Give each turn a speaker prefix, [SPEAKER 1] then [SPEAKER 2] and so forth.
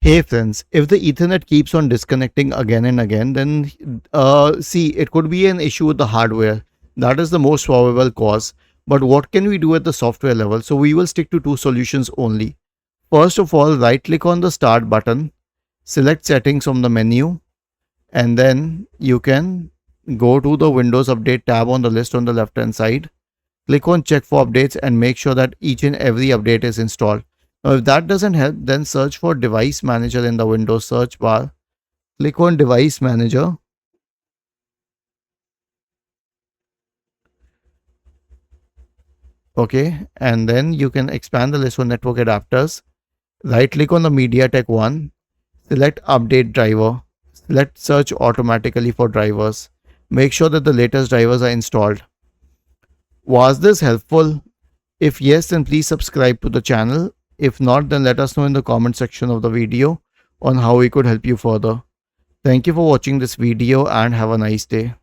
[SPEAKER 1] Hey friends, if the Ethernet keeps on disconnecting again and again, then see, it could be an issue with the hardware. That is the most probable cause. But what can we do at the software level? So we will stick to two solutions only. First of all, right click on the start button, select settings from the menu, and then you can go to the Windows Update tab on the list on the left hand side. Click on check for updates and make sure that each and every update is installed. Now, if that doesn't help, then search for Device Manager in the Windows search bar. Click on Device Manager. Okay, and then you can expand the list for network adapters. Right click on the MediaTek one. Select Update Driver. Select Search automatically for drivers. Make sure that the latest drivers are installed. Was this helpful? If yes, then please subscribe to the channel. If not, then let us know in the comment section of the video on how we could help you further. Thank you for watching this video and have a nice day.